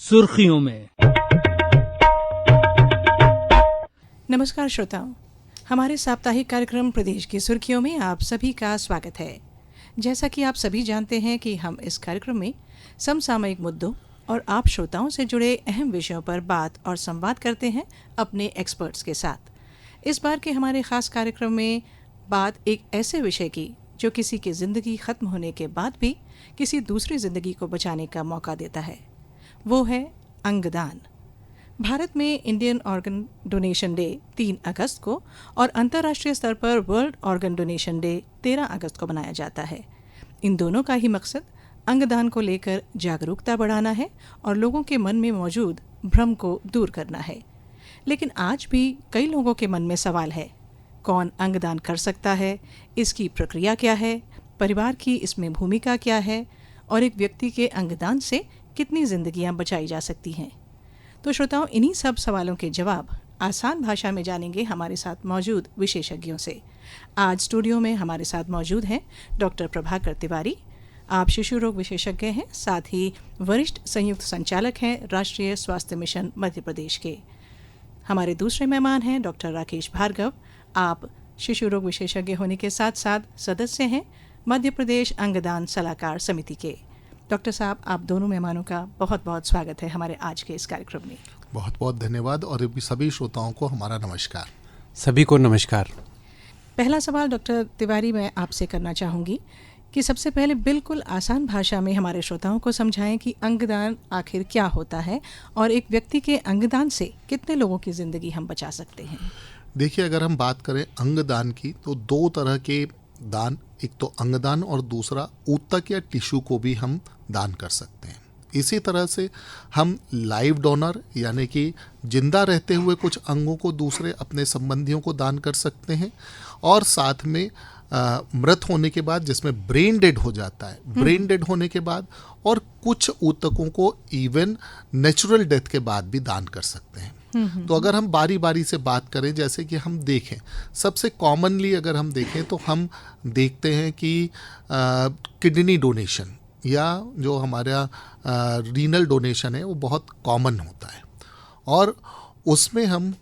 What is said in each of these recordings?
सुर्खियों में। नमस्कार श्रोताओं, हमारे साप्ताहिक कार्यक्रम प्रदेश की सुर्खियों में आप सभी का स्वागत है। जैसा कि आप सभी जानते हैं कि हम इस कार्यक्रम में समसामयिक मुद्दों और आप श्रोताओं से जुड़े अहम विषयों पर बात और संवाद करते हैं अपने एक्सपर्ट्स के साथ। इस बार के हमारे खास कार्यक्रम में बात एक ऐसे विषय की जो किसी की ज़िंदगी ख़त्म होने के बाद भी किसी दूसरी ज़िंदगी को बचाने का मौका देता है। वो है अंगदान। भारत में इंडियन ऑर्गन डोनेशन डे 3 अगस्त को और अंतर्राष्ट्रीय स्तर पर वर्ल्ड ऑर्गन डोनेशन डे 13 अगस्त को मनाया जाता है। इन दोनों का ही मकसद अंगदान को लेकर जागरूकता बढ़ाना है और लोगों के मन में मौजूद भ्रम को दूर करना है। लेकिन आज भी कई लोगों के मन में सवाल है, कौन अंगदान कर सकता है, इसकी प्रक्रिया क्या है, परिवार की इसमें भूमिका क्या है और एक व्यक्ति के अंगदान से कितनी जिंदगियां बचाई जा सकती हैं। तो श्रोताओं, इन्हीं सब सवालों के जवाब आसान भाषा में जानेंगे हमारे साथ मौजूद विशेषज्ञों से। आज स्टूडियो में हमारे साथ मौजूद हैं डॉक्टर प्रभाकर तिवारी। आप शिशु रोग विशेषज्ञ हैं, साथ ही वरिष्ठ संयुक्त संचालक हैं राष्ट्रीय स्वास्थ्य मिशन मध्य प्रदेश के। हमारे दूसरे मेहमान हैं डॉक्टर राकेश भार्गव। आप शिशु रोग विशेषज्ञ होने के साथ साथ सदस्य हैं मध्य प्रदेश अंगदान सलाहकार समिति के। डॉक्टर साहब, आप दोनों मेहमानों का बहुत बहुत स्वागत है हमारे आज के इस कार्यक्रम में। बहुत बहुत धन्यवाद और सभी श्रोताओं को हमारा नमस्कार। सभी को नमस्कार। पहला सवाल डॉक्टर तिवारी मैं आपसे करना चाहूँगी कि सबसे पहले बिल्कुल आसान भाषा में हमारे श्रोताओं को समझाएं कि अंगदान आखिर क्या होता है और एक व्यक्ति के अंगदान से कितने लोगों की ज़िंदगी हम बचा सकते हैं। देखिए, अगर हम बात करें अंगदान की तो 2 तरह के दान, एक तो अंगदान और दूसरा ऊतक या टिश्यू को भी हम दान कर सकते हैं। इसी तरह से हम लाइव डोनर यानी कि जिंदा रहते हुए कुछ अंगों को दूसरे अपने संबंधियों को दान कर सकते हैं और साथ में मृत होने के बाद, जिसमें ब्रेन डेड हो जाता है, ब्रेन डेड होने के बाद और कुछ ऊतकों को इवन नेचुरल डेथ के बाद भी दान कर सकते हैं। तो अगर हम बारी बारी से बात करें, जैसे कि हम देखें, सबसे कॉमनली अगर हम देखें तो हम देखते हैं कि किडनी डोनेशन या जो हमारा रीनल डोनेशन है वो बहुत कॉमन होता है और उसमें हम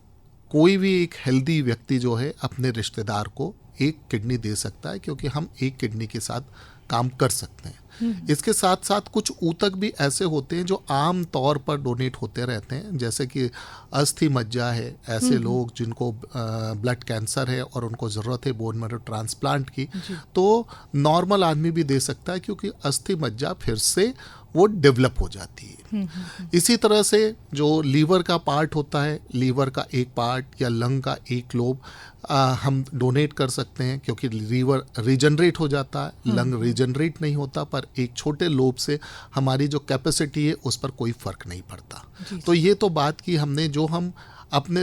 कोई भी एक हेल्दी व्यक्ति जो है अपने रिश्तेदार को एक किडनी दे सकता है, क्योंकि हम एक किडनी के साथ काम कर सकते हैं। इसके साथ साथ कुछ ऊतक भी ऐसे होते हैं जो आम तौर पर डोनेट होते रहते हैं, जैसे कि अस्थि मज्जा है। ऐसे लोग जिनको ब्लड कैंसर है और उनको ज़रूरत है बोन मैरो ट्रांसप्लांट की, तो नॉर्मल आदमी भी दे सकता है, क्योंकि अस्थि मज्जा फिर से वो डेवलप हो जाती है। इसी तरह से जो लीवर का पार्ट होता है, लीवर का एक पार्ट या लंग का एक लोब हम डोनेट कर सकते हैं, क्योंकि लीवर रीजनरेट हो जाता है, लंग रीजनरेट नहीं होता, पर एक छोटे लोब से हमारी जो कैपेसिटी है उस पर कोई फर्क नहीं पड़ता। तो ये तो बात की हमने जो हम अपने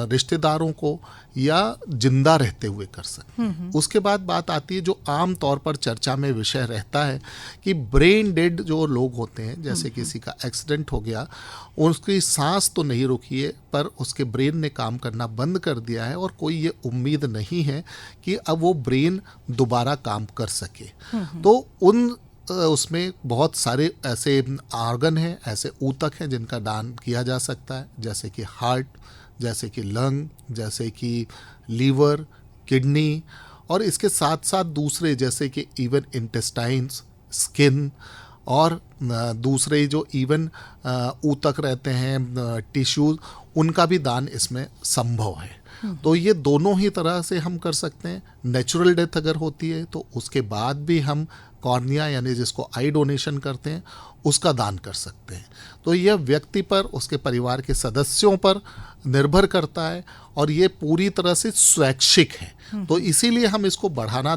रिश्तेदारों को या जिंदा रहते हुए कर सकते हैं। उसके बाद बात आती है जो आम तौर पर चर्चा में विषय रहता है कि ब्रेन डेड जो लोग होते हैं, जैसे किसी का एक्सीडेंट हो गया, उसकी सांस तो नहीं रुकी है पर उसके ब्रेन ने काम करना बंद कर दिया है और कोई ये उम्मीद नहीं है कि अब वो ब्रेन दोबारा काम कर सके। तो उसमें बहुत सारे ऐसे ऑर्गन हैं, ऐसे ऊतक हैं जिनका दान किया जा सकता है, जैसे कि हार्ट, जैसे कि लंग, जैसे कि लीवर, किडनी और इसके साथ साथ दूसरे जैसे कि इवन इंटेस्टाइन्स, स्किन और दूसरे जो इवन ऊतक रहते हैं, टिश्यूज, उनका भी दान इसमें संभव है। तो ये दोनों ही तरह से हम कर सकते हैं। नेचुरल डेथ अगर होती है तो उसके बाद भी हम कॉर्निया यानी जिसको आई डोनेशन करते हैं उसका दान कर सकते हैं। तो यह व्यक्ति पर, उसके परिवार के सदस्यों पर निर्भर करता है और ये पूरी तरह से स्वैच्छिक है। तो इसीलिए हम इसको बढ़ावा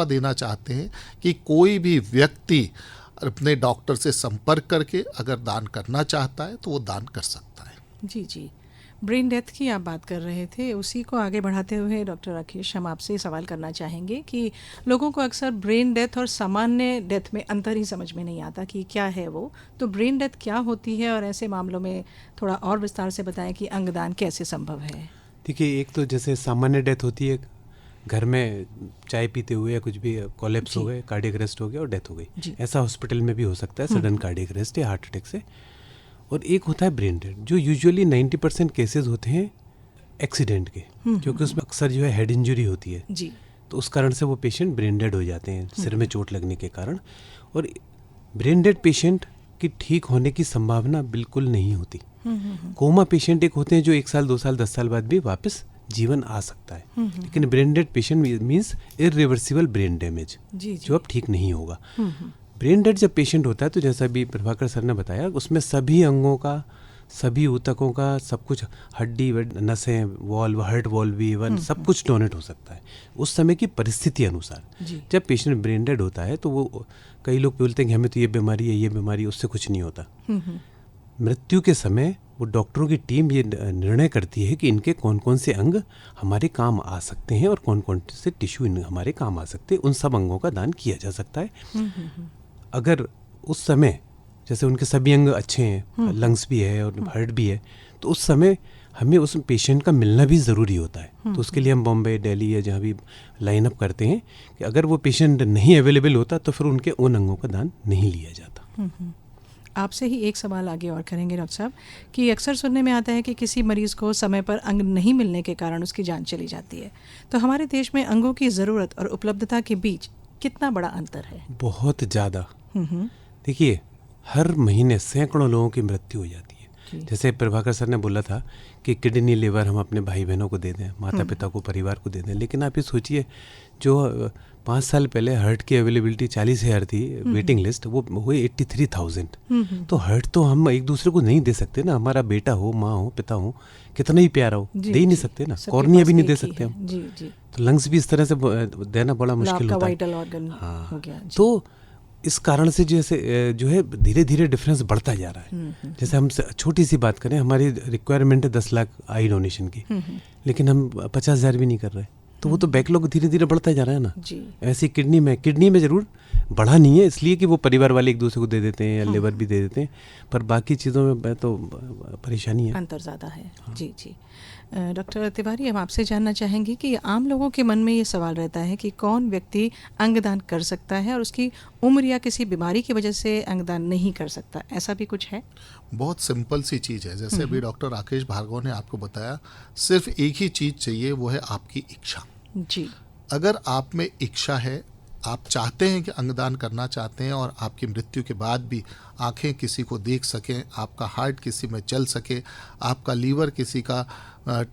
देना चाहते हैं कि कोई भी व्यक्ति अपने डॉक्टर से संपर्क करके अगर दान करना चाहता है तो वो दान कर सकता है। जी, ब्रेन डेथ की आप बात कर रहे थे, उसी को आगे बढ़ाते हुए डॉक्टर राकेश, हम आपसे सवाल करना चाहेंगे कि लोगों को अक्सर ब्रेन डेथ और सामान्य डेथ में अंतर ही समझ में नहीं आता कि क्या है वो। तो ब्रेन डेथ क्या होती है और ऐसे मामलों में थोड़ा और विस्तार से बताएं कि अंगदान कैसे संभव है। देखिए, एक तो जैसे सामान्य डेथ होती है, घर में चाय पीते हुए या कुछ भी कोलैप्स हो गए, कार्डियक अरेस्ट हो गया और डेथ हो गई। ऐसा हॉस्पिटल में भी हो सकता है, सडन कार्डियक अरेस्ट या हार्ट अटैक से। और एक होता है ब्रेन डेड, जो यूजुअली 90% केसेस होते हैं एक्सीडेंट के, क्योंकि उसमें अक्सर जो है हेड इंजरी होती है जी। तो उस कारण से वो पेशेंट ब्रेन डेड हो जाते हैं, सिर में चोट लगने के कारण। और ब्रेन डेड पेशेंट की ठीक होने की संभावना बिल्कुल नहीं होती। कोमा पेशेंट एक होते हैं जो 1 साल 2 साल 10 साल बाद भी वापस जीवन आ सकता है, लेकिन brain dead patient means irreversible brain damage, जो अब ठीक नहीं होगा। ब्रेन डेड जब पेशेंट होता है तो जैसा भी प्रभाकर सर ने बताया, उसमें सभी अंगों का, सभी ऊतकों का, सब कुछ, हड्डी, नसें, वॉल्व, हार्ट वॉल्व भी इवन सब कुछ डोनेट हो सकता है उस समय की परिस्थिति अनुसार। जब पेशेंट ब्रेन डेड होता है तो वो, कई लोग बोलते हैं कि हमें तो ये बीमारी है, ये बीमारी है, उससे कुछ नहीं होता। मृत्यु के समय वो डॉक्टरों की टीम ये निर्णय करती है कि इनके कौन कौन से अंग हमारे काम आ सकते हैं और कौन कौन से टिश्यू हमारे काम आ सकते हैं। उन सब अंगों का दान किया जा सकता है। अगर उस समय जैसे उनके सभी अंग अच्छे हैं, लंग्स भी है और हार्ट भी है, तो उस समय हमें उस पेशेंट का मिलना भी ज़रूरी होता है। तो उसके लिए हम बॉम्बे, दिल्ली या जहाँ भी लाइन अप करते हैं कि अगर वो पेशेंट नहीं अवेलेबल होता तो फिर उनके उन अंगों का दान नहीं लिया जाता। आपसे ही एक सवाल आगे और करेंगे डॉक्टर साहब कि अक्सर सुनने में आता है कि किसी मरीज को समय पर अंग नहीं मिलने के कारण उसकी जान चली जाती है। तो हमारे देश में अंगों की ज़रूरत और उपलब्धता के बीच कितना बड़ा अंतर है? बहुत ज़्यादा। देखिए, हर महीने सैकड़ों लोगों की मृत्यु हो जाती है। जैसे प्रभाकर सर ने बोला था कि किडनी, लिवर हम अपने भाई बहनों को दे दें, माता पिता को, परिवार को दे दें, लेकिन आप ये सोचिए जो 5 साल पहले हार्ट की अवेलेबिलिटी 40,000 थी, वेटिंग लिस्ट, वो हुई 83,000। तो हार्ट तो हम एक दूसरे को नहीं दे सकते ना, हमारा बेटा हो, माँ हो, पिता हो, कितना ही प्यारा हो, दे ही नहीं सकते ना, कॉर्निया भी नहीं दे सकते हम। तो लंग्स भी इस तरह से देना बड़ा मुश्किल होता है। हाँ, तो इस कारण से जैसे जो है धीरे धीरे डिफरेंस बढ़ता जा रहा है। जैसे हम छोटी सी बात करें, हमारी रिक्वायरमेंट है 10 लाख आई डोनेशन की, लेकिन हम 50,000 भी नहीं कर रहे, तो वो तो बैकलॉग धीरे धीरे बढ़ता जा रहा है ना। ऐसी किडनी में ज़रूर बढ़ा नहीं है, इसलिए कि वो परिवार वाले एक दूसरे को दे देते हैं या लेबर भी दे देते हैं, पर बाकी चीज़ों में तो परेशानी है, अंतर ज़्यादा है। जी जी। डॉक्टर तिवारी, हम आपसे जानना चाहेंगे कि आम लोगों के मन में ये सवाल रहता है कि कौन व्यक्ति अंगदान कर सकता है और उसकी उम्र या किसी बीमारी की वजह से अंगदान नहीं कर सकता, ऐसा भी कुछ है? बहुत सिंपल सी चीज़ है। जैसे अभी डॉक्टर राकेश भार्गव ने आपको बताया, सिर्फ एक ही चीज़ चाहिए, वो है आपकी इच्छा। जी। अगर आप में इच्छा है, आप चाहते हैं कि अंगदान करना चाहते हैं और आपकी मृत्यु के बाद भी आंखें किसी को देख सकें, आपका हार्ट किसी में चल सके, आपका लीवर किसी का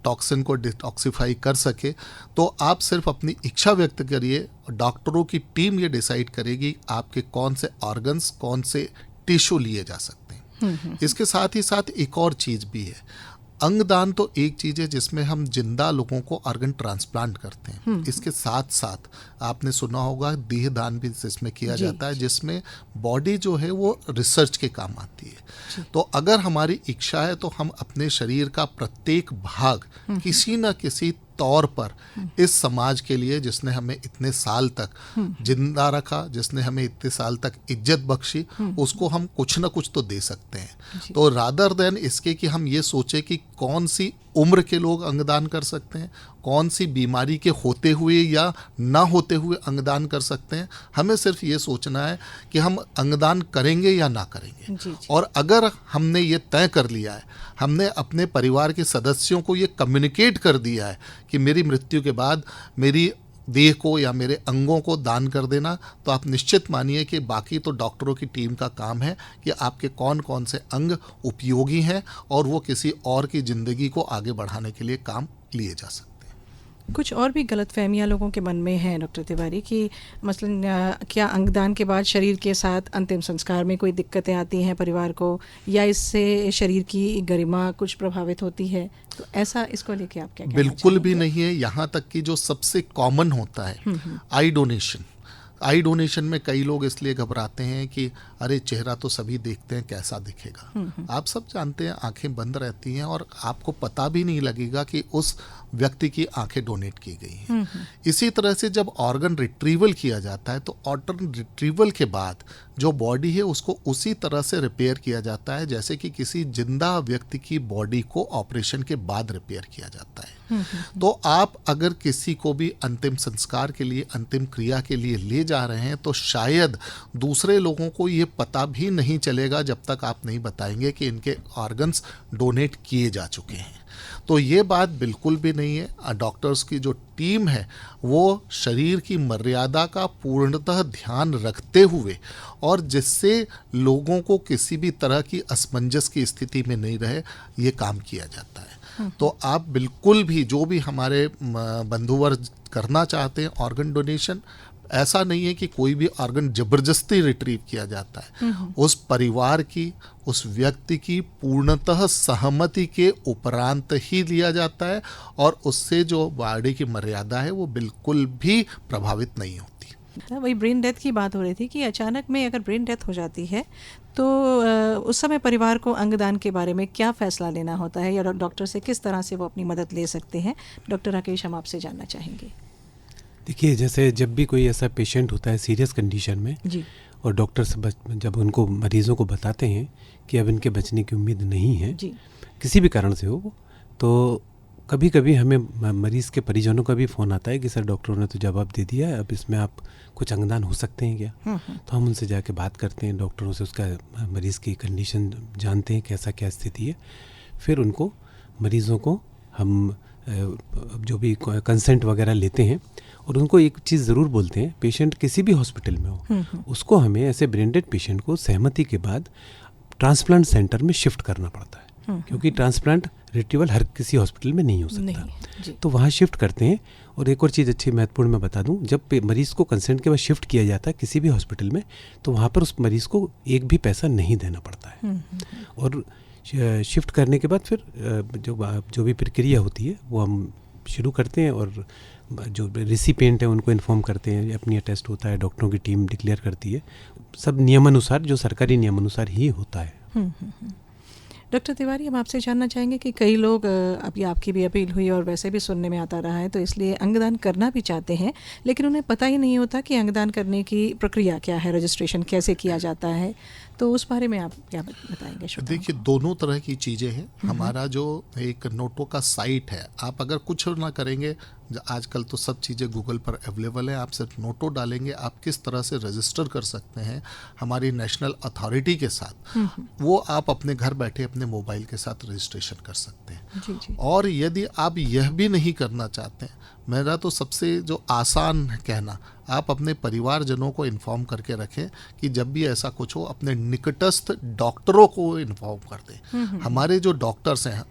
टॉक्सिन को डिटॉक्सिफाई कर सके, तो आप सिर्फ अपनी इच्छा व्यक्त करिए। डॉक्टरों की टीम ये डिसाइड करेगी आपके कौन से ऑर्गन्स, कौन से टिश्यू लिए जा सकते हैं। इसके साथ ही साथ एक और चीज़ भी है। अंगदान तो एक चीज़ है जिसमें हम जिंदा लोगों को ऑर्गन ट्रांसप्लांट करते हैं, इसके साथ साथ आपने सुना होगा देह दान भी इसमें किया जाता है, जिसमें बॉडी जो है वो रिसर्च के काम आती है। तो अगर हमारी इच्छा है तो हम अपने शरीर का प्रत्येक भाग किसी न किसी तौर पर इस समाज के लिए, जिसने हमें इतने साल तक जिंदा रखा, जिसने हमें इतने साल तक इज्जत बख्शी, उसको हम कुछ न कुछ तो दे सकते हैं। तो रादर देन इसके कि हम ये सोचे कि कौन सी उम्र के लोग अंगदान कर सकते हैं, कौन सी बीमारी के होते हुए या ना होते हुए अंगदान कर सकते हैं, हमें सिर्फ ये सोचना है कि हम अंगदान करेंगे या ना करेंगे। और अगर हमने ये तय कर लिया है, हमने अपने परिवार के सदस्यों को ये कम्युनिकेट कर दिया है कि मेरी मृत्यु के बाद मेरी देह को या मेरे अंगों को दान कर देना, तो आप निश्चित मानिए कि बाकी तो डॉक्टरों की टीम का काम है कि आपके कौन कौन से अंग उपयोगी हैं और वो किसी और की ज़िंदगी को आगे बढ़ाने के लिए काम लिए जा सकते हैं। कुछ और भी गलतफहमियां लोगों के मन में हैं डॉक्टर तिवारी कि मसलन क्या अंगदान के बाद शरीर के साथ अंतिम संस्कार में कोई दिक्कतें आती हैं परिवार को, या इससे शरीर की गरिमा कुछ प्रभावित होती है? तो ऐसा, इसको लेके आप क्या कहना बिल्कुल चाहेंगे? भी नहीं है। यहाँ तक कि जो सबसे कॉमन होता है आई डोनेशन, आई डोनेशन में कई लोग इसलिए घबराते हैं कि अरे चेहरा तो सभी देखते हैं, कैसा दिखेगा। आप सब जानते हैं आंखें बंद रहती हैं और आपको पता भी नहीं लगेगा कि उस व्यक्ति की आंखें डोनेट की गई हैं। इसी तरह से जब ऑर्गन रिट्रीवल किया जाता है तो ऑर्गन रिट्रीवल के बाद जो बॉडी है उसको उसी तरह से रिपेयर किया जाता है जैसे कि किसी जिंदा व्यक्ति की बॉडी को ऑपरेशन के बाद रिपेयर किया जाता है। तो आप अगर किसी को भी अंतिम संस्कार के लिए, अंतिम क्रिया के लिए ले जा रहे हैं तो शायद दूसरे लोगों को ये पता भी नहीं चलेगा जब तक आप नहीं बताएंगे कि इनके ऑर्गन्स डोनेट किए जा चुके हैं। तो ये बात बिल्कुल भी नहीं है। डॉक्टर्स की जो टीम है वो शरीर की मर्यादा का पूर्णतः ध्यान रखते हुए और जिससे लोगों को किसी भी तरह की असमंजस की स्थिति में नहीं रहे, ये काम किया जाता है। तो आप बिल्कुल भी, जो भी हमारे बंधुवर्ग करना चाहते हैं ऑर्गन डोनेशन, ऐसा नहीं है कि कोई भी ऑर्गन जबरदस्ती रिट्रीव किया जाता है। उस परिवार की, उस व्यक्ति की पूर्णतः सहमति के उपरांत ही लिया जाता है और उससे जो बॉडी की मर्यादा है वो बिल्कुल भी प्रभावित नहीं होती। वही ब्रेन डेथ की बात हो रही थी कि अचानक में अगर ब्रेन डेथ हो जाती है तो उस समय परिवार को अंगदान के बारे में क्या फैसला लेना होता है या डॉक्टर से किस तरह से वो अपनी मदद ले सकते हैं? डॉक्टर राकेश, हम आपसे जानना चाहेंगे। देखिए, जैसे जब भी कोई ऐसा पेशेंट होता है सीरियस कंडीशन में जी, और डॉक्टर से जब उनको मरीज़ों को बताते हैं कि अब इनके बचने की उम्मीद नहीं है, जी, किसी भी कारण से हो, तो कभी कभी हमें मरीज़ के परिजनों का भी फ़ोन आता है कि सर डॉक्टरों ने तो जवाब दे दिया है, अब इसमें आप कुछ अंगदान हो सकते हैं क्या? तो हम उनसे जाके बात करते हैं, डॉक्टरों से उसका मरीज़ की कंडीशन जानते हैं, कैसा क्या स्थिति है। फिर उनको मरीज़ों को हम जो भी कंसेंट वगैरह लेते हैं और उनको एक चीज़ ज़रूर बोलते हैं, पेशेंट किसी भी हॉस्पिटल में हो, उसको हमें ऐसे ब्रेन डेड पेशेंट को सहमति के बाद ट्रांसप्लांट सेंटर में शिफ्ट करना पड़ता है, क्योंकि ट्रांसप्लांट रिट्रीवल हर किसी हॉस्पिटल में नहीं हो सकता। तो वहाँ शिफ्ट करते हैं। और एक और चीज़ अच्छी महत्वपूर्ण मैं बता दूं, जब मरीज़ को कंसेंट के बाद शिफ्ट किया जाता है किसी भी हॉस्पिटल में, तो वहाँ पर उस मरीज़ को एक भी पैसा नहीं देना पड़ता है। और शिफ्ट करने के बाद फिर जो भी प्रक्रिया होती है वो हम शुरू करते हैं और जो रिसिपिएंट है उनको इन्फॉर्म करते हैं, अपनी टेस्ट होता है, डॉक्टरों की टीम डिक्लेयर करती है, सब नियमानुसार, जो सरकारी नियमानुसार ही होता है। डॉक्टर तिवारी, हम आपसे जानना चाहेंगे कि कई लोग, अभी आपकी भी अपील हुई और वैसे भी सुनने में आता रहा है, तो इसलिए अंगदान करना भी चाहते हैं लेकिन उन्हें पता ही नहीं होता कि अंगदान करने की प्रक्रिया क्या है, रजिस्ट्रेशन कैसे किया जाता है, तो उस बारे में आप क्या बताएंगे? देखिए, दोनों तरह की चीज़ें हैं। हमारा जो एक नोटो का साइट है, आप अगर कुछ ना करेंगे, आजकल तो सब चीज़ें गूगल पर अवेलेबल है, आप सिर्फ नोटो डालेंगे, आप किस तरह से रजिस्टर कर सकते हैं हमारी नेशनल अथॉरिटी के साथ, वो आप अपने घर बैठे अपने मोबाइल के साथ रजिस्ट्रेशन कर सकते हैं। जी। और यदि आप यह भी नहीं करना चाहते हैं, मेरा तो सबसे जो आसान कहना, आप अपने परिवारजनों को इन्फॉर्म करके रखें कि जब भी ऐसा कुछ हो अपने निकटस्थ डॉक्टरों को इन्फॉर्म कर दें। हमारे जो डॉक्टर्स हैं,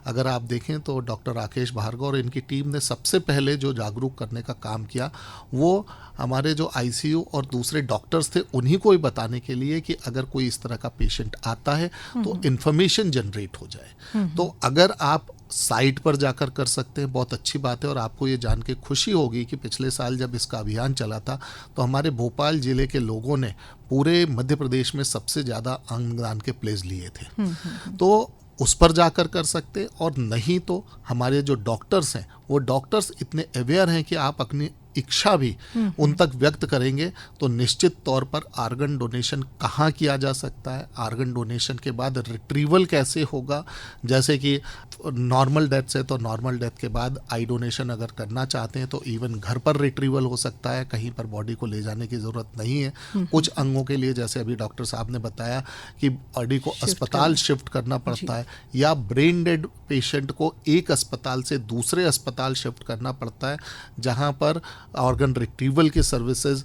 अगर आप देखें तो डॉक्टर राकेश भार्गव और इनकी टीम ने सबसे पहले जो जागरूक करने का काम किया, वो हमारे जो आईसीयू और दूसरे डॉक्टर्स थे उन्हीं को ही बताने के लिए कि अगर कोई इस तरह का पेशेंट आता है तो इन्फॉर्मेशन जनरेट हो जाए। तो अगर आप साइट पर जाकर कर सकते हैं, बहुत अच्छी बात है। और आपको ये जान के खुशी होगी कि पिछले साल जब इसका अभियान चला था तो हमारे भोपाल ज़िले के लोगों ने पूरे मध्य प्रदेश में सबसे ज़्यादा अंगदान के प्लेस लिए थे। तो उस पर जाकर कर सकते, और नहीं तो हमारे जो डॉक्टर्स हैं वो डॉक्टर्स इतने अवेयर हैं कि आप अपनी इच्छा भी उन तक व्यक्त करेंगे तो निश्चित तौर पर ऑर्गन डोनेशन कहाँ किया जा सकता है, ऑर्गन डोनेशन के बाद रिट्रीवल कैसे होगा। जैसे कि नॉर्मल डेथ से, तो नॉर्मल डेथ के बाद आई डोनेशन अगर करना चाहते हैं तो इवन घर पर रिट्रीवल हो सकता है, कहीं पर बॉडी को ले जाने की ज़रूरत नहीं है। कुछ अंगों के लिए, जैसे अभी डॉक्टर साहब ने बताया कि बॉडी को अस्पताल शिफ्ट करना पड़ता है, या ब्रेन डेड पेशेंट को एक अस्पताल से दूसरे अस्पताल शिफ्ट करना पड़ता है जहाँ पर ऑर्गन रिट्रीवल की सर्विसेज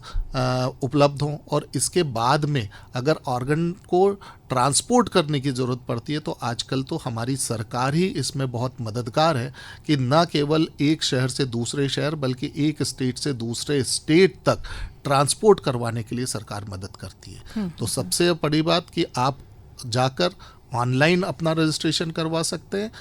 उपलब्ध हों। और इसके बाद में अगर ऑर्गन को ट्रांसपोर्ट करने की ज़रूरत पड़ती है तो आजकल तो हमारी सरकार ही इसमें बहुत मददगार है कि न केवल एक शहर से दूसरे शहर बल्कि एक स्टेट से दूसरे स्टेट तक ट्रांसपोर्ट करवाने के लिए सरकार मदद करती है। तो सबसे बड़ी बात कि आप जाकर ऑनलाइन अपना रजिस्ट्रेशन करवा सकते हैं,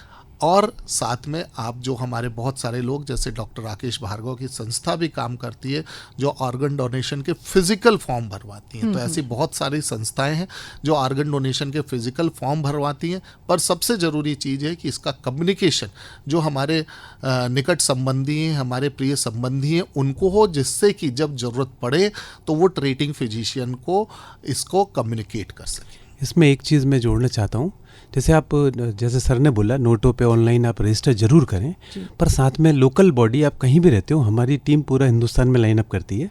और साथ में आप जो हमारे बहुत सारे लोग, जैसे डॉक्टर राकेश भार्गव की संस्था भी काम करती है जो ऑर्गन डोनेशन के फिजिकल फॉर्म भरवाती हैं। तो ऐसी बहुत सारी संस्थाएं हैं जो ऑर्गन डोनेशन के फिजिकल फॉर्म भरवाती हैं। पर सबसे ज़रूरी चीज़ है कि इसका कम्युनिकेशन जो हमारे निकट संबंधी हैं, हमारे प्रिय संबंधी हैं, उनको हो, जिससे कि जब ज़रूरत पड़े तो वो ट्रीटिंग फिजिशियन को इसको कम्युनिकेट कर सके। इसमें एक चीज़ मैं जोड़ना चाहता हूँ, जैसे आप जैसे सर ने बोला नोटो पे ऑनलाइन आप रजिस्टर जरूर करें, पर साथ में लोकल बॉडी, आप कहीं भी रहते हो, हमारी टीम पूरा हिंदुस्तान में लाइन अप करती है,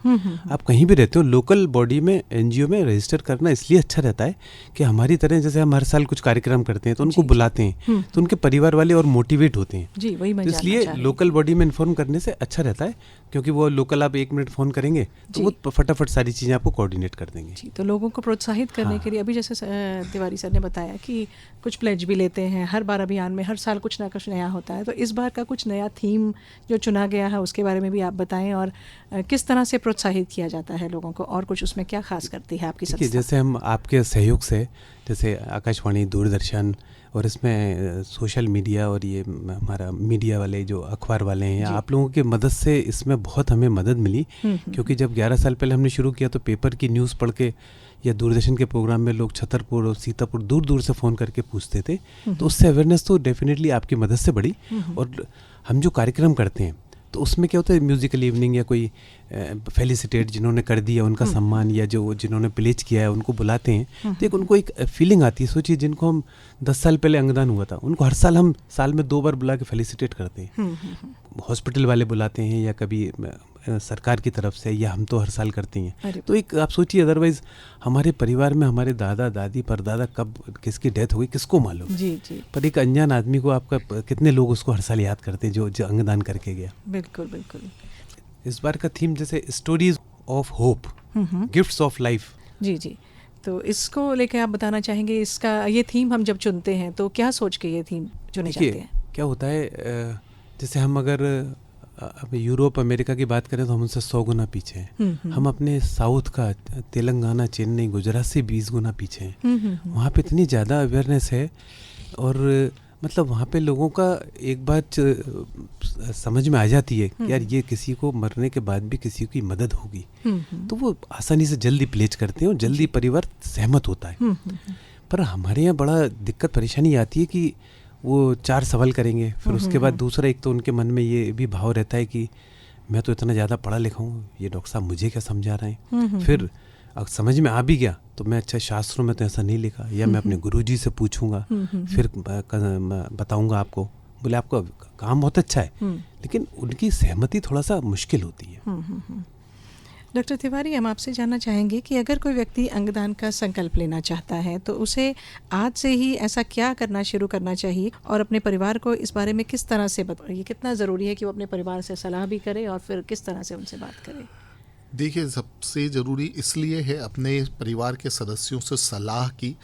आप कहीं भी रहते हो लोकल बॉडी में एनजीओ में रजिस्टर करना इसलिए अच्छा रहता है कि हमारी तरह जैसे हम हर साल कुछ कार्यक्रम करते हैं तो उनको बुलाते हैं तो उनके परिवार वाले और मोटिवेट होते हैं जी, वही मैं तो इसलिए लोकल बॉडी में इन्फॉर्म करने से अच्छा रहता है, क्योंकि वो लोकल आप 1 मिनट फ़ोन करेंगे तो वो फटाफट सारी चीज़ें आपको कोऑर्डिनेट कर देंगे। जी, तो लोगों को प्रोत्साहित करने के लिए अभी जैसे तिवारी सर ने बताया कि कुछ प्लेज भी लेते हैं हर बार अभियान में, हर साल कुछ ना कुछ नया होता है, तो इस बार का कुछ नया थीम जो चुना गया है उसके बारे में भी आप बताएं और किस तरह से प्रोत्साहित किया जाता है लोगों को और कुछ उसमें क्या खास करती है आपकी संस्था? जैसे हम आपके सहयोग से, जैसे आकाशवाणी, दूरदर्शन और इसमें सोशल मीडिया और ये हमारा मीडिया वाले जो अखबार वाले हैं, आप लोगों की मदद से इसमें बहुत हमें मदद मिली, क्योंकि जब 11 साल पहले हमने शुरू किया तो पेपर की न्यूज़ पढ़ के या दूरदर्शन के प्रोग्राम में लोग छतरपुर और सीतापुर दूर दूर से फ़ोन करके पूछते थे, तो उससे अवेयरनेस तो डेफिनेटली आपकी मदद से बढ़ी। और हम जो कार्यक्रम करते हैं तो उसमें क्या होता है, म्यूज़िकल इवनिंग या कोई फेलिसिटेट जिन्होंने कर दिया उनका सम्मान, या जो जिन्होंने प्लेज किया है उनको बुलाते हैं, तो एक उनको एक फीलिंग आती है। सोचिए जिनको हम 10 साल पहले अंगदान हुआ था उनको हर साल हम साल में 2 बार बुला के फेलिसिटेट करते हैं, हॉस्पिटल वाले बुलाते हैं या कभी सरकार की तरफ से, या हम तो हर साल करते हैं। तो एक आप सोचिए, अदरवाइज हमारे परिवार में हमारे दादा दादी परदादा कब किसकी डेथ हो गई किसको मालूम, जी जी, पर एक अनजान आदमी को आपका कितने लोग उसको हर साल याद करते हैं जो अंगदान करके गया। बिल्कुल बिल्कुल। इस बार का थीम जैसे stories of hope, gifts of life. जी जी, तो इसको लेके आप बताना चाहेंगे, इसका ये थीम हम जब चुनते हैं तो क्या सोच के ये थीम चुने जाते हैं? क्या होता है, जैसे हम अगर अब यूरोप अमेरिका की बात करें तो हम उनसे 100 गुना पीछे हैं। हम अपने साउथ का तेलंगाना, चेन्नई, गुजरात से 20 गुना पीछे हैं। वहाँ पे इतनी ज़्यादा अवेयरनेस है और मतलब वहाँ पे लोगों का एक बात समझ में आ जाती है कि यार ये किसी को मरने के बाद भी किसी की मदद होगी, तो वो आसानी से जल्दी प्लेज करते हैं और जल्दी परिवार सहमत होता है। पर हमारे यहाँ बड़ा दिक्कत परेशानी आती है कि वो 4 सवाल करेंगे, फिर उसके बाद दूसरा, एक तो उनके मन में ये भी भाव रहता है कि मैं तो इतना ज़्यादा पढ़ा लिखा हूँ, ये डॉक्टर साहब मुझे क्या समझा रहे हैं। फिर अगर समझ में आ भी गया तो मैं अच्छा शास्त्रों में तो ऐसा नहीं लिखा, या मैं अपने गुरुजी से पूछूंगा फिर बताऊंगा आपको। बोले आपका काम बहुत अच्छा है, लेकिन उनकी सहमति थोड़ा सा मुश्किल होती है। डॉक्टर तिवारी, हम आपसे जानना चाहेंगे कि अगर कोई व्यक्ति अंगदान का संकल्प लेना चाहता है तो उसे आज से ही ऐसा क्या करना शुरू करना चाहिए और अपने परिवार को इस बारे में किस तरह से बताइए, कितना ज़रूरी है कि वो अपने परिवार से सलाह भी करे और फिर किस तरह से उनसे बात करे? देखिए, सबसे ज़रूरी इसलिए है अपने परिवार के सदस्यों से सलाह की,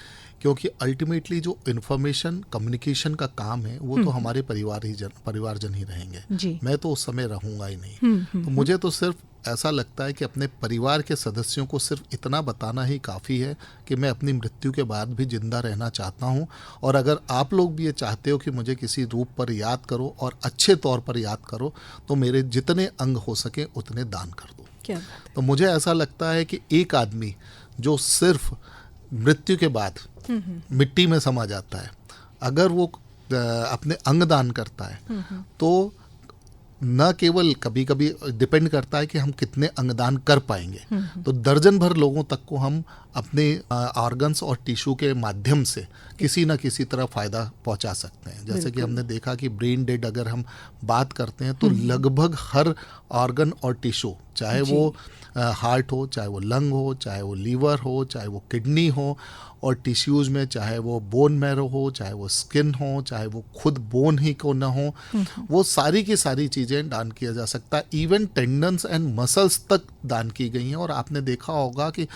क्योंकि अल्टीमेटली जो इन्फॉर्मेशन कम्युनिकेशन का काम है वो तो हमारे परिवारजन ही रहेंगे। मैं तो उस समय रहूँगा ही नहीं। तो मुझे तो सिर्फ ऐसा लगता है कि अपने परिवार के सदस्यों को सिर्फ इतना बताना ही काफ़ी है कि मैं अपनी मृत्यु के बाद भी जिंदा रहना चाहता हूँ, और अगर आप लोग भी ये चाहते हो कि मुझे किसी रूप पर याद करो और अच्छे तौर पर याद करो, तो मेरे जितने अंग हो सके उतने दान कर दो। तो मुझे ऐसा लगता है कि एक आदमी जो सिर्फ मृत्यु के बाद मिट्टी में समा जाता है, अगर वो अपने अंग दान करता है तो न केवल, कभी कभी डिपेंड करता है कि हम कितने अंगदान कर पाएंगे, तो दर्जन भर लोगों तक को हम अपने ऑर्गन्स और टिश्यू के माध्यम से किसी न किसी तरह फ़ायदा पहुंचा सकते हैं। जैसे कि हमने देखा कि ब्रेन डेड अगर हम बात करते हैं तो लगभग हर ऑर्गन और टिश्यू, चाहे वो हार्ट हो, चाहे वो लंग हो, चाहे वो लीवर हो, चाहे वो किडनी हो, और टिश्यूज़ में चाहे वो बोन मैरो हो, चाहे वो स्किन हो, चाहे वो खुद बोन ही को ना हो, वो सारी की सारी चीज़ें दान किया जा सकता है। इवन टेंडन्स एंड मसल्स तक दान की गई हैं। और आपने देखा होगा कि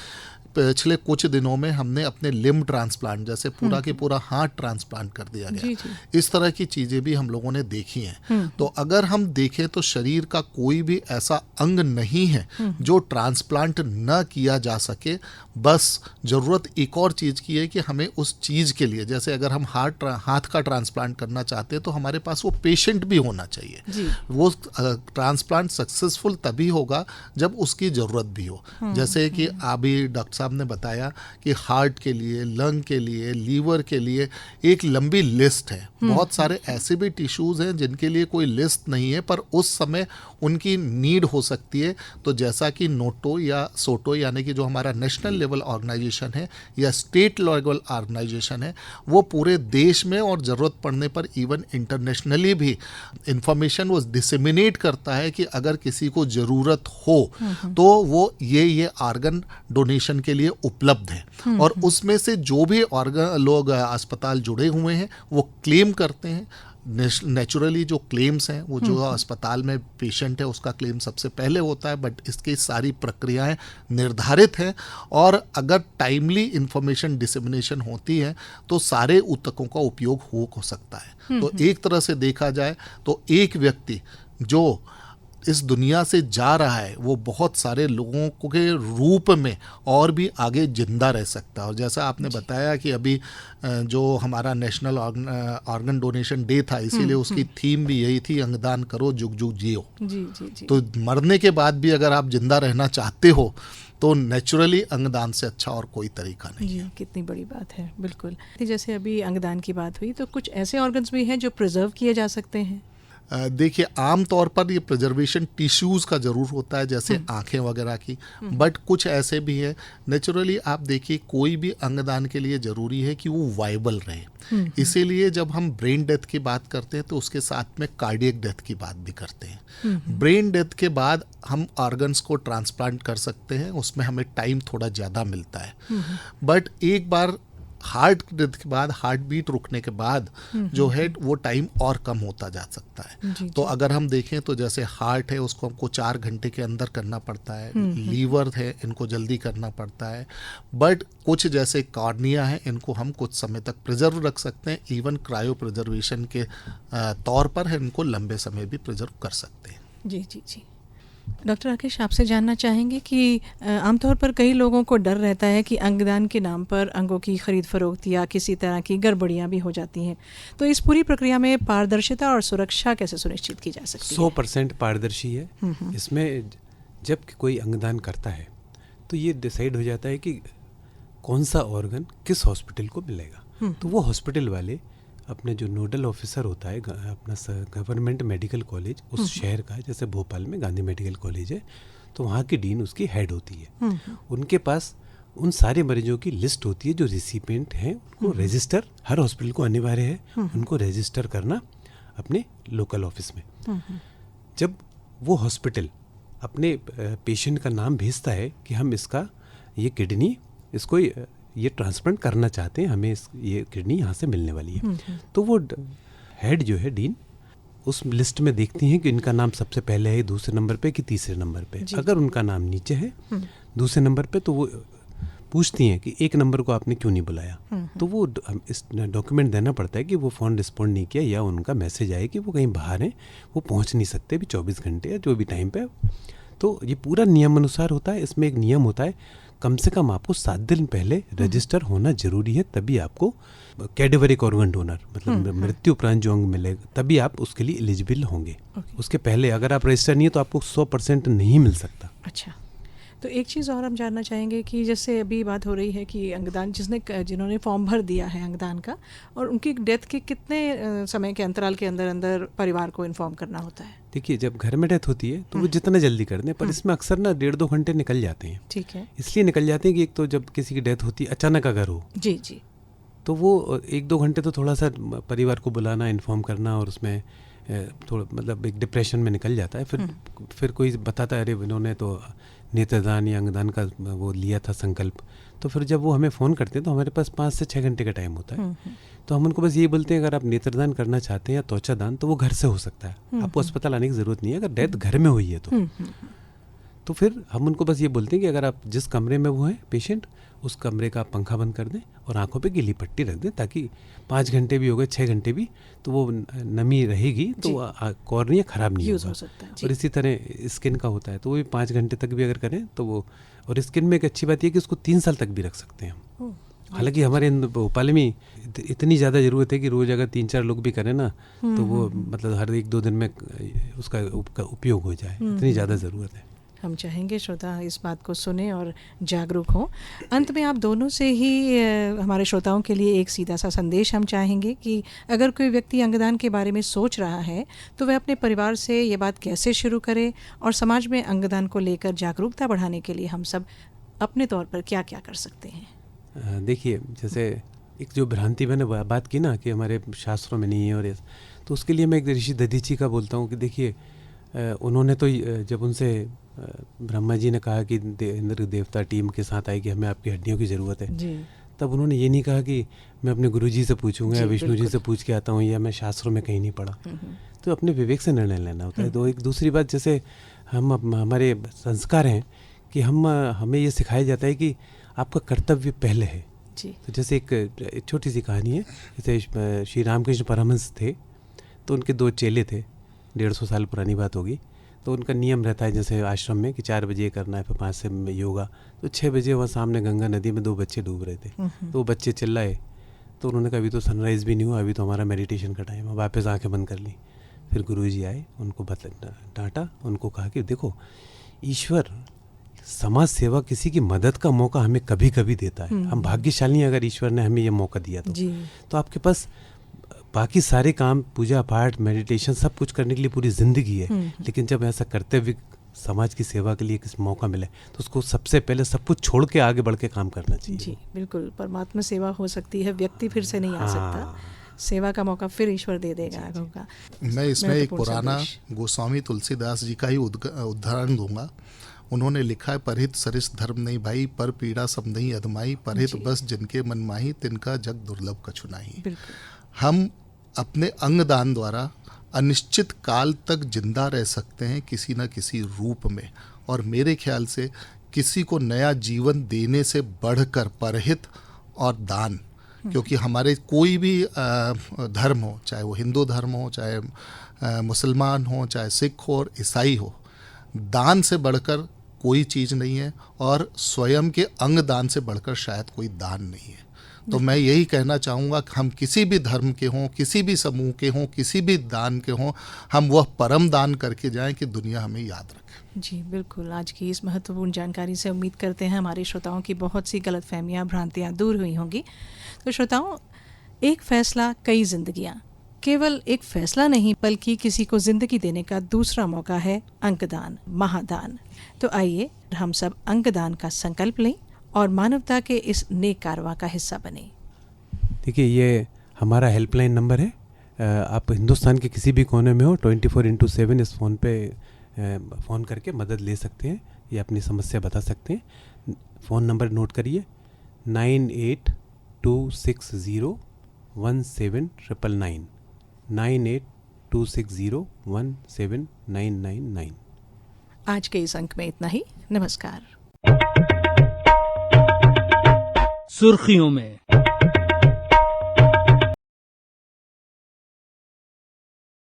पिछले कुछ दिनों में हमने अपने लिम्ब ट्रांसप्लांट, जैसे पूरा के पूरा हार्ट ट्रांसप्लांट कर दिया गया, इस तरह की चीज़ें भी हम लोगों ने देखी हैं। तो अगर हम देखें तो शरीर का कोई भी ऐसा अंग नहीं है जो ट्रांसप्लांट न किया जा सके। बस ज़रूरत एक और चीज़ की है कि हमें उस चीज़ के लिए, जैसे अगर हम हाथ का ट्रांसप्लांट करना चाहते हैं तो हमारे पास वो पेशेंट भी होना चाहिए। वो ट्रांसप्लांट सक्सेसफुल तभी होगा जब उसकी ज़रूरत भी हो। जैसे कि अभी डॉक्टर जैसा आपने बताया कि हार्ट के लिए, लंग के लिए, लीवर के लिए एक लंबी लिस्ट है। बहुत सारे ऐसे भी टिश्यूज़ हैं जिनके लिए कोई लिस्ट नहीं है, पर उस समय उनकी नीड हो सकती है। तो जैसा कि नोटो या सोटो यानी कि जो हमारा नेशनल लेवल ऑर्गेनाइजेशन है या स्टेट लेवल ऑर्गेनाइजेशन है, वो पूरे देश में और ज़रूरत पड़ने पर इवन इंटरनेशनली भी इंफॉर्मेशन वो डिसेमिनेट करता है कि अगर किसी को ज़रूरत हो तो वो ये ऑर्गन डोनेशन के लिए उपलब्ध है। और उसमें से जो भी ऑर्गन लोग अस्पताल जुड़े हुए हैं वो क्लेम करते हैं। नेचुरली जो क्लेम्स हैं वो जो अस्पताल में पेशेंट है उसका क्लेम सबसे पहले होता है, बट इसकी सारी प्रक्रियाएं निर्धारित हैं और अगर टाइमली इंफॉर्मेशन डिसेमिनेशन होती है तो सारे ऊतकों का उपयोग हो सकता है। तो एक तरह से देखा जाए तो एक व्यक्ति जो इस दुनिया से जा रहा है वो बहुत सारे लोगों के रूप में और भी आगे जिंदा रह सकता है। और जैसा आपने बताया कि अभी जो हमारा नेशनल ऑर्गन डोनेशन डे था, इसीलिए उसकी थीम भी यही थी, अंगदान करो जुग जुग जियो। जी जी जी। तो मरने के बाद भी अगर आप जिंदा रहना चाहते हो तो नेचुरली अंगदान से अच्छा और कोई तरीका नहीं जी, है। कितनी बड़ी बात है। बिल्कुल। जैसे अभी अंगदान की बात हुई तो कुछ ऐसे ऑर्गन्स भी हैं जो प्रिजर्व किए जा सकते हैं। देखिए, आम तौर पर ये प्रिजर्वेशन टिश्यूज़ का ज़रूर होता है, जैसे आंखें वगैरह की, बट कुछ ऐसे भी हैं नेचुरली। आप देखिए, कोई भी अंगदान के लिए ज़रूरी है कि वो वाइबल रहे। इसीलिए जब हम ब्रेन डेथ की बात करते हैं तो उसके साथ में कार्डियक डेथ की बात भी करते हैं। ब्रेन डेथ के बाद हम ऑर्गन्स को ट्रांसप्लांट कर सकते हैं, उसमें हमें टाइम थोड़ा ज़्यादा मिलता है। बट एक बार हार्ट डेथ के बाद, हार्ट बीट रुकने के बाद जो है वो टाइम और कम होता जा सकता है। जी, तो अगर हम देखें तो जैसे हार्ट है उसको हमको 4 घंटे के अंदर करना पड़ता है, लीवर है इनको जल्दी करना पड़ता है, बट कुछ जैसे कॉर्निया है इनको हम कुछ समय तक प्रिजर्व रख सकते हैं। इवन क्रायो प्रिजर्वेशन के तौर पर है इनको लंबे समय भी प्रिजर्व कर सकते हैं। जी जी जी। डॉक्टर राकेश, आपसे जानना चाहेंगे कि आमतौर पर कई लोगों को डर रहता है कि अंगदान के नाम पर अंगों की खरीद फरोख्त या किसी तरह की गड़बड़ियां भी हो जाती हैं, तो इस पूरी प्रक्रिया में पारदर्शिता और सुरक्षा कैसे सुनिश्चित की जा सकती है? 100% पारदर्शी है। इसमें जब कोई अंगदान करता है तो ये डिसाइड हो जाता है कि कौन सा ऑर्गन किस हॉस्पिटल को मिलेगा। तो वो हॉस्पिटल वाले अपने जो नोडल ऑफिसर होता है अपना गवर्नमेंट मेडिकल कॉलेज उस शहर का, जैसे भोपाल में गांधी मेडिकल कॉलेज है तो वहाँ की डीन उसकी हेड होती है। उनके पास उन सारे मरीजों की लिस्ट होती है जो रिसिपिएंट हैं, उनको रजिस्टर, हर हॉस्पिटल को अनिवार्य है उनको रजिस्टर करना अपने लोकल ऑफिस में। जब वो हॉस्पिटल अपने पेशेंट का नाम भेजता है कि हम इसका ये किडनी इसको ये ट्रांसप्लांट करना चाहते हैं, हमें ये किडनी यहाँ से मिलने वाली है, तो वो हेड जो है डीन उस लिस्ट में देखती हैं कि इनका नाम सबसे पहले है, दूसरे नंबर पे कि तीसरे नंबर पे। अगर उनका नाम नीचे है दूसरे नंबर पे तो वो पूछती हैं कि एक नंबर को आपने क्यों नहीं बुलाया। तो वो इस डॉक्यूमेंट देना पड़ता है कि वो फ़ोन रिस्पॉन्ड नहीं किया या उनका मैसेज आए कि वो कहीं बाहर हैं, वो पहुंच नहीं सकते भी 24 घंटे या जो भी टाइम पे। तो ये पूरा नियम अनुसार होता है। इसमें एक नियम होता है, कम से कम आपको 7 दिन पहले रजिस्टर होना जरूरी है, तभी आपको कैडेवरिक ऑर्गन डोनर मतलब मृत्यु उपरांत जो अंग मिलेगा तभी आप उसके लिए एलिजिबल होंगे। उसके पहले अगर आप रजिस्टर नहीं है तो आपको 100% नहीं मिल सकता। अच्छा, तो एक चीज़ और हम जानना चाहेंगे कि जैसे अभी बात हो रही है कि अंगदान जिन्होंने फॉर्म भर दिया है अंगदान का, और उनकी डेथ के कितने समय के अंतराल के अंदर अंदर परिवार को इन्फॉर्म करना होता है? देखिए, जब घर में डेथ होती है तो वो जितना जल्दी कर दें, पर इसमें अक्सर ना 1.5-2 घंटे निकल जाते हैं। ठीक है। इसलिए निकल जाते हैं कि एक तो जब किसी की डेथ होती है अचानक अगर हो जी जी, तो वो 1-2 घंटे तो थोड़ा सा परिवार को बुलाना, इन्फॉर्म करना, और उसमें थोड़ा मतलब एक डिप्रेशन में निकल जाता है। फिर कोई बताता है अरे इन्होंने तो नेत्रदान या अंगदान का वो लिया था संकल्प, तो फिर जब वो हमें फ़ोन करते हैं तो हमारे पास 5 से 6 घंटे का टाइम होता है। तो हम उनको बस यही बोलते हैं अगर आप नेत्रदान करना चाहते हैं या त्वचा दान तो वो घर से हो सकता है, आपको अस्पताल आने की ज़रूरत नहीं है। अगर डेथ घर में हुई है तो फिर हम उनको बस ये बोलते हैं कि अगर आप जिस कमरे में वो हैं पेशेंट, उस कमरे का पंखा बंद कर दें और आंखों पे गीली पट्टी रख दें, ताकि 5 घंटे भी हो गए 6 घंटे भी तो वो नमी रहेगी तो कॉर्निया ख़राब नहीं होगा। और इसी तरह स्किन का होता है तो वो भी 5 घंटे तक भी अगर करें तो वो, और स्किन में एक अच्छी बात यह कि उसको 3 साल तक भी रख सकते हैं हम। हालांकि हमारे भोपाल में इतनी ज़्यादा ज़रूरत है कि रोज़ अगर 3-4 लोग भी करें ना तो वो मतलब हर 1-2 दिन में उसका उपयोग हो जाए, इतनी ज़्यादा ज़रूरत है। हम चाहेंगे श्रोता इस बात को सुने और जागरूक हों। अंत में आप दोनों से ही हमारे श्रोताओं के लिए एक सीधा सा संदेश हम चाहेंगे कि अगर कोई व्यक्ति अंगदान के बारे में सोच रहा है तो वह अपने परिवार से ये बात कैसे शुरू करे और समाज में अंगदान को लेकर जागरूकता बढ़ाने के लिए हम सब अपने तौर पर क्या क्या कर सकते हैं। देखिए, जैसे एक जो भ्रांति मैंने बात की ना कि हमारे शास्त्रों में नहीं है, और तो उसके लिए मैं एक ऋषि दधीची का बोलता हूँ कि देखिए, उन्होंने तो जब उनसे ब्रह्मा जी ने कहा कि इंद्र देवता टीम के साथ आए कि हमें आपकी हड्डियों की ज़रूरत है जी। तब उन्होंने ये नहीं कहा कि मैं अपने गुरु जी से पूछूंगा या विष्णु जी से पूछ के आता हूँ या मैं शास्त्रों में कहीं नहीं पढ़ा। तो अपने विवेक से निर्णय लेना होता है। तो एक दूसरी बात, जैसे हमारे संस्कार हैं कि हमें ये सिखाया जाता है कि आपका कर्तव्य पहले है जी। तो जैसे एक छोटी सी कहानी है, जैसे श्री रामकृष्ण परमहंस थे तो उनके 2 चेले थे, 150 साल पुरानी बात होगी। तो उनका नियम रहता है जैसे आश्रम में कि 4 बजे करना है, फिर 5 से योगा। तो 6 बजे वहाँ सामने गंगा नदी में 2 बच्चे डूब रहे थे। तो वो बच्चे चिल्लाए, तो उन्होंने कहा अभी तो सनराइज़ भी नहीं हुआ, अभी तो हमारा मेडिटेशन का टाइम है। वापस आंखें बंद कर ली। फिर गुरुजी आए, उनको डांटा, उनको कहा कि देखो, ईश्वर समाज सेवा, किसी की मदद का मौका हमें कभी कभी देता है। हम भाग्यशाली हैं अगर ईश्वर ने हमें ये मौका दिया तो आपके पास बाकी सारे काम, पूजा पाठ, मेडिटेशन, सब कुछ करने के लिए पूरी ज़िंदगी है। लेकिन जब ऐसा कर्तव्य समाज की सेवा के लिए किसी मौका मिले तो उसको सबसे पहले सब कुछ छोड़ के आगे बढ़ के काम करना चाहिए। जी बिल्कुल, परमात्मा सेवा हो सकती है, व्यक्ति फिर से नहीं आ सकता। सेवा का मौका फिर ईश्वर दे देगा आगे का। मैं इसमें एक पुराना गोस्वामी तुलसीदास जी का ही उदाहरण दूंगा। उन्होंने लिखा है, परहित सरिस धर्म नहीं भाई, पर पीड़ा सब नहीं अधमाई, परहित बस जिनके मन माही, तिनका जग दुर्लभ कछु नाही। हम अपने अंगदान द्वारा अनिश्चित काल तक जिंदा रह सकते हैं किसी न किसी रूप में, और मेरे ख्याल से किसी को नया जीवन देने से बढ़कर परहित और दान, क्योंकि हमारे कोई भी धर्म हो, चाहे वो हिंदू धर्म हो, चाहे मुसलमान हो, चाहे सिख हो और ईसाई हो, दान से बढ़कर कोई चीज़ नहीं है, और स्वयं के अंग दान से बढ़कर शायद कोई दान नहीं है। तो मैं यही कहना चाहूँगा कि हम किसी भी धर्म के हों, किसी भी समूह के हों, किसी भी दान के हों, हम वह परम दान करके जाएं कि दुनिया हमें याद रखे। जी बिल्कुल, आज की इस महत्वपूर्ण जानकारी से उम्मीद करते हैं हमारे श्रोताओं की बहुत सी गलतफहमियां, भ्रांतियां दूर हुई होंगी। तो श्रोताओं, एक फैसला कई जिंदगियां, केवल एक फैसला नहीं बल्कि किसी को जिंदगी देने का दूसरा मौका है अंगदान, महादान। तो आइए हम सब अंगदान का संकल्प लें और मानवता के इस नेक कारवां का हिस्सा बने। देखिए, ये हमारा हेल्पलाइन नंबर है। आप हिंदुस्तान के किसी भी कोने में हो, 24/7 इस फ़ोन पे फ़ोन करके मदद ले सकते हैं या अपनी समस्या बता सकते हैं। फ़ोन नंबर नोट करिए, 9826017999 9826017999। आज के इस अंक में इतना ही। नमस्कार। सुर्खियों में